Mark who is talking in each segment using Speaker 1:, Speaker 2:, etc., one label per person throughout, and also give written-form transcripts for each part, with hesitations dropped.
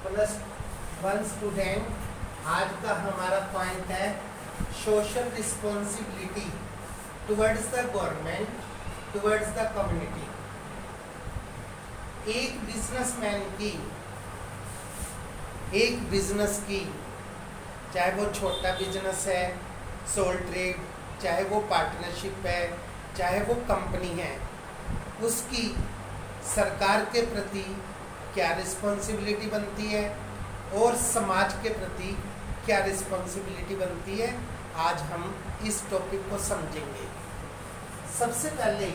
Speaker 1: +1 student. आज का हमारा पॉइंट है social responsibility towards the government, towards the community. एक बिजनेस की चाहे वो छोटा बिजनेस है, सोल ट्रेड, चाहे वो पार्टनरशिप है, चाहे वो कंपनी है, उसकी सरकार के प्रति क्या रिस्पॉन्सिबिलिटी बनती है और समाज के प्रति क्या रिस्पॉन्सिबिलिटी बनती है, आज हम इस टॉपिक को समझेंगे। सबसे पहले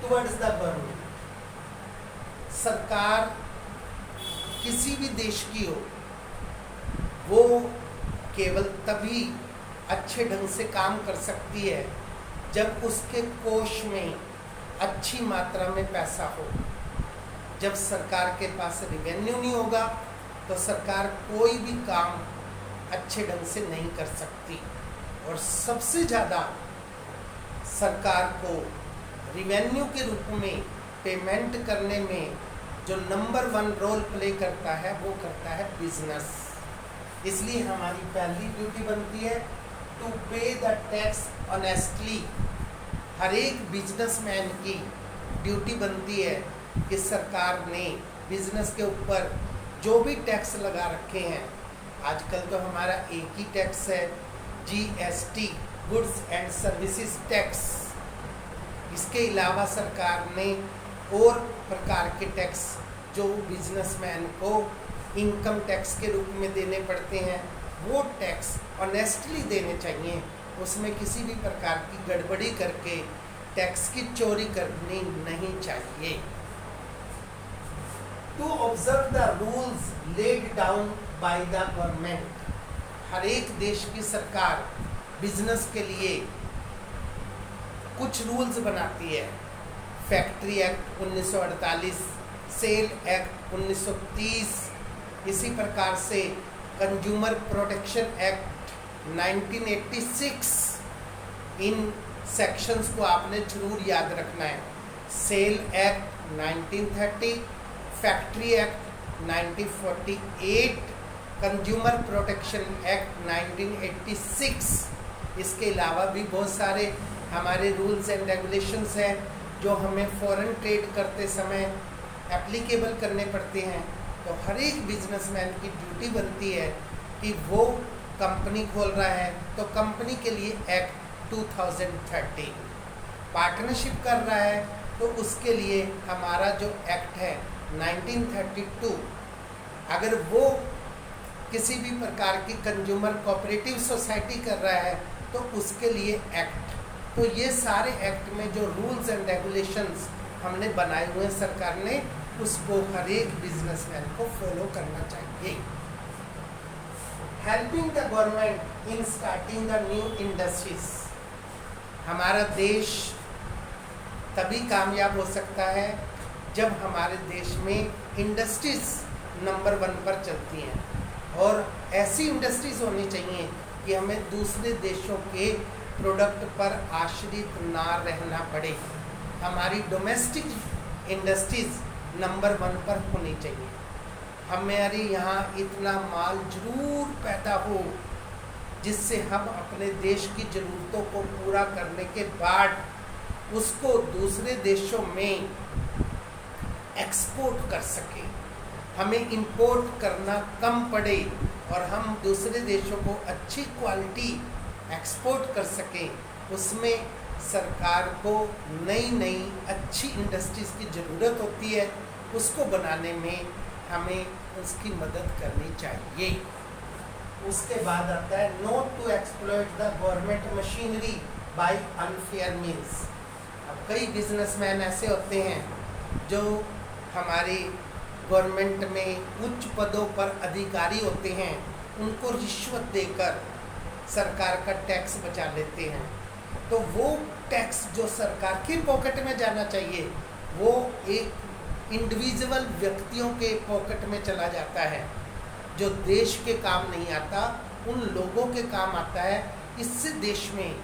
Speaker 1: टुवर्ड्स द गवर्नमेंट। सरकार किसी भी देश की हो, वो केवल तभी अच्छे ढंग से काम कर सकती है जब उसके कोष में अच्छी मात्रा में पैसा हो। जब सरकार के पास रेवेन्यू नहीं होगा तो सरकार कोई भी काम अच्छे ढंग से नहीं कर सकती। और सबसे ज़्यादा सरकार को रेवेन्यू के रूप में पेमेंट करने में जो नंबर 1 रोल प्ले करता है वो करता है बिजनेस। इसलिए हमारी पहली ड्यूटी बनती है टू पे द टैक्स ऑनेस्टली। हर एक बिजनेसमैन की ड्यूटी बनती है कि सरकार ने बिजनेस के ऊपर जो भी टैक्स लगा रखे हैं, आजकल तो हमारा एक ही टैक्स है, GST, goods and services tax. इसके अलावा सरकार ने और प्रकार के टैक्स जो बिजनेसमैन को इनकम टैक्स के रूप में देने पड़ते हैं, वो टैक्स ऑनेस्टली देने चाहिए। उसमें किसी भी प्रकार की गड़बड़ी करके टैक्स की चोरी करनी नहीं चाहिए। To observe the rules laid down by the government. हर एक देश की सरकार बिजनेस के लिए कुछ रूल्स बनाती है। फैक्ट्री एक्ट 1948, सेल एक्ट 1930, इसी प्रकार से कंज्यूमर प्रोटेक्शन एक्ट 1986। इन सेक्शंस को आपने जरूर याद रखना है। Sale act 1930, factory act 1948, consumer protection act 1986। इसके अलावा भी बहुत सारे हमारे रूल्स एंड रेगुलेशंस हैं जो हमें फॉरेन ट्रेड करते समय एप्लीकेबल करने पड़ते हैं। तो हर एक बिजनेसमैन की ड्यूटी बनती है कि वो कंपनी खोल रहा है तो कंपनी के लिए एक्ट 2013, पार्टनरशिप कर रहा है तो उसके लिए हमारा जो एक्ट है 1932, अगर वो किसी भी प्रकार की कंज्यूमर कोऑपरेटिव सोसाइटी कर रहा है तो उसके लिए एक्ट। तो ये सारे एक्ट में जो रूल्स एंड रेगुलेशंस हमने बनाए हुए हैं सरकार ने, उसको हर एक बिजनेसमैन को फॉलो करना चाहिए। Helping the government in starting the new industries. हमारा देश तभी कामयाब हो सकता है जब हमारे देश में इंडस्ट्रीज नंबर 1 पर चलती हैं। और ऐसी इंडस्ट्रीज होनी चाहिए कि हमें दूसरे देशों के प्रोडक्ट पर आश्रित ना रहना पड़े। हमारी डोमेस्टिक इंडस्ट्रीज नंबर 1 पर होनी चाहिए। हमारे यहाँ इतना माल जरूर पैदा हो जिससे हम अपने देश की ज़रूरतों को पूरा करने के बाद उसको दूसरे देशों में एक्सपोर्ट कर सकें, हमें इंपोर्ट करना कम पड़े और हम दूसरे देशों को अच्छी क्वालिटी एक्सपोर्ट कर सकें। उसमें सरकार को नई नई अच्छी इंडस्ट्रीज़ की ज़रूरत होती है, उसको बनाने में हमें उसकी मदद करनी चाहिए। उसके बाद आता है not to exploit the government machinery by unfair means. अब कई बिजनेसमैन ऐसे होते हैं जो हमारी गवर्नमेंट में उच्च पदों पर अधिकारी होते हैं, उनको रिश्वत देकर सरकार का टैक्स बचा लेते हैं। तो वो टैक्स जो सरकार की पॉकेट में जाना चाहिए वो एक इंडिविजुअल व्यक्तियों के पॉकेट में चला जाता है, जो देश के काम नहीं आता, उन लोगों के काम आता है। इससे देश में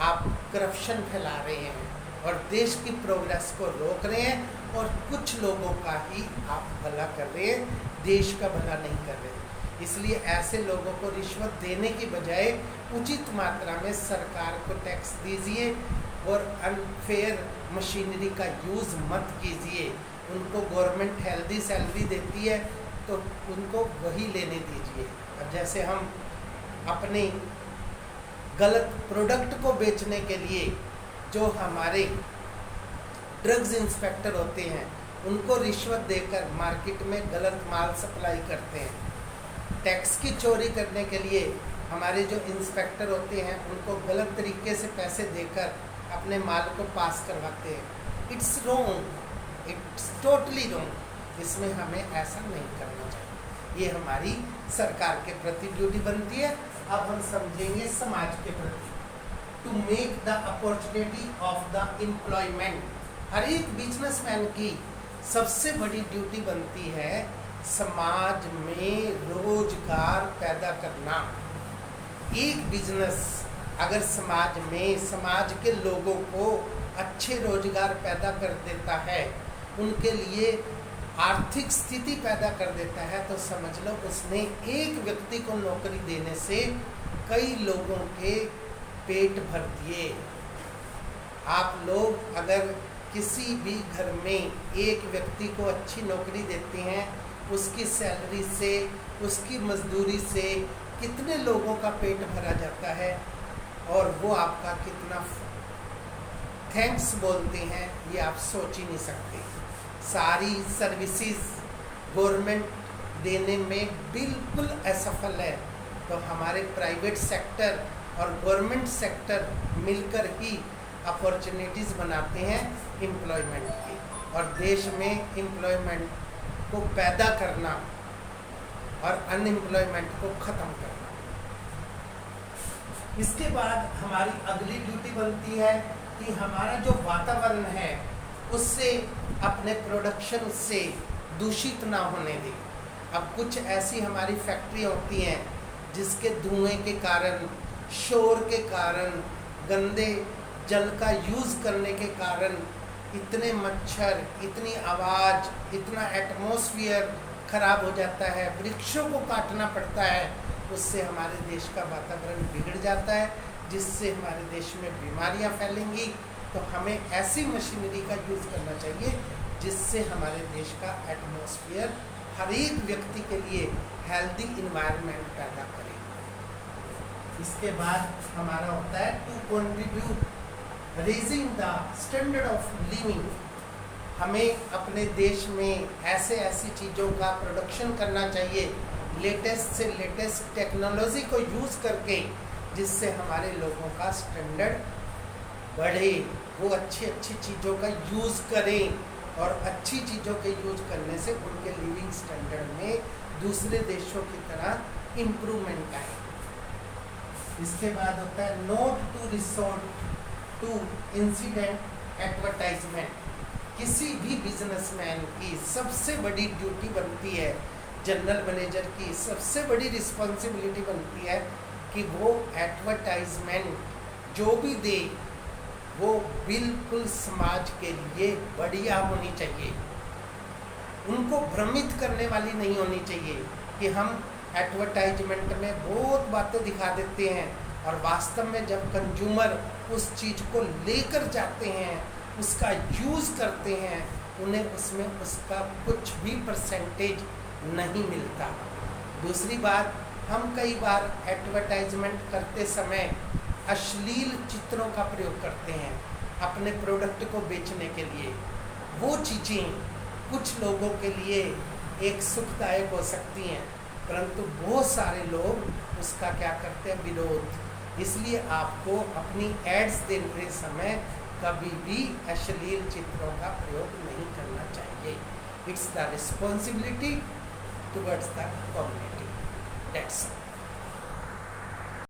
Speaker 1: आप करप्शन फैला रहे हैं और देश की प्रोग्रेस को रोक रहे हैं और कुछ लोगों का ही आप भला कर रहे हैं, देश का भला नहीं कर रहे। इसलिए ऐसे लोगों को रिश्वत देने की बजाय उचित मात्रा में सरकार को टैक्स दीजिए और अनफेयर मशीनरी का यूज़ मत कीजिए। उनको गवर्नमेंट हेल्दी सैलरी देती है तो उनको वही लेने दीजिए। अब जैसे हम अपने गलत प्रोडक्ट को बेचने के लिए जो हमारे ड्रग्स इंस्पेक्टर होते हैं उनको रिश्वत देकर मार्केट में गलत माल सप्लाई करते हैं, टैक्स की चोरी करने के लिए हमारे जो इंस्पेक्टर होते हैं उनको गलत तरीके से पैसे देकर अपने माल को पास करवाते हैं। It's wrong, it's totally wrong. इसमें हमें ऐसा नहीं करना चाहिए। ये हमारी सरकार के प्रति ड्यूटी बनती है। अब हम समझेंगे समाज के प्रति। To make the opportunity of the employment, हर एक बिजनेसमैन की सबसे बड़ी ड्यूटी बनती है समाज में रोजगार पैदा करना। एक बिजनेस अगर समाज में समाज के लोगों को अच्छे रोजगार पैदा कर देता है, उनके लिए आर्थिक स्थिति पैदा कर देता है, तो समझ लो उसने एक व्यक्ति को नौकरी देने से कई लोगों के पेट भर दिए। आप लोग अगर किसी भी घर में एक व्यक्ति को अच्छी नौकरी देते हैं, उसकी सैलरी से, उसकी मजदूरी से कितने लोगों का पेट भरा जाता है और वो आपका कितना थैंक्स बोलते हैं, ये आप सोच ही नहीं सकते। सारी सर्विसेज गवर्नमेंट देने में बिल्कुल असफल है, तो हमारे प्राइवेट सेक्टर और गवर्नमेंट सेक्टर मिलकर ही अपॉर्चुनिटीज़ बनाते हैं एम्प्लॉयमेंट की, और देश में एम्प्लॉयमेंट को पैदा करना और अनएम्प्लॉयमेंट को ख़त्म करना। इसके बाद हमारी अगली ड्यूटी बनती है कि हमारा जो वातावरण है उससे अपने प्रोडक्शन से दूषित ना होने दें। अब कुछ ऐसी हमारी फैक्ट्री होती हैं जिसके धुएं के कारण, शोर के कारण, गंदे जल का यूज़ करने के कारण इतने मच्छर, इतनी आवाज़, इतना एटमॉस्फेयर खराब हो जाता है, वृक्षों को काटना पड़ता है, उससे हमारे देश का वातावरण बिगड़ जाता है, जिससे हमारे देश में बीमारियां फैलेंगी। तो हमें ऐसी मशीनरी का यूज़ करना चाहिए जिससे हमारे देश का एटमॉस्फेयर हर एक व्यक्ति के लिए हेल्दी इन्वायरमेंट पैदा करे। इसके बाद हमारा होता है to contribute raising the standard of living. हमें अपने देश में ऐसी चीज़ों का प्रोडक्शन करना चाहिए लेटेस्ट से लेटेस्ट टेक्नोलॉजी को यूज़ करके, जिससे हमारे लोगों का स्टैंडर्ड बढ़े, वो अच्छी चीज़ों का यूज़ करें, और अच्छी चीज़ों के यूज करने से उनके लिविंग स्टैंडर्ड में दूसरे देशों की तरह इम्प्रूवमेंट आए। इसके बाद होता है not to resort to incident advertisement. किसी भी बिजनेसमैन की सबसे बड़ी ड्यूटी बनती है, जनरल मैनेजर की सबसे बड़ी रिस्पॉन्सिबिलिटी बनती है कि वो एडवर्टाइजमेंट जो भी दे वो बिल्कुल समाज के लिए बढ़िया होनी चाहिए। उनको भ्रमित करने वाली नहीं होनी चाहिए कि हम एडवर्टाइजमेंट में बहुत बातें दिखा देते हैं और वास्तव में जब कंज्यूमर उस चीज़ को लेकर जाते हैं, उसका यूज़ करते हैं, उन्हें उसमें उसका कुछ भी परसेंटेज नहीं मिलता। दूसरी बात, हम कई बार एडवर्टाइजमेंट करते समय अश्लील चित्रों का प्रयोग करते हैं अपने प्रोडक्ट को बेचने के लिए। वो चीज़ें कुछ लोगों के लिए एक सुखदायक हो सकती हैं, परंतु बहुत सारे लोग उसका क्या करते हैं, विरोध। इसलिए आपको अपनी एड्स देते समय कभी भी अश्लील चित्रों का प्रयोग नहीं करना चाहिए। It's the responsibility towards the community. That's all.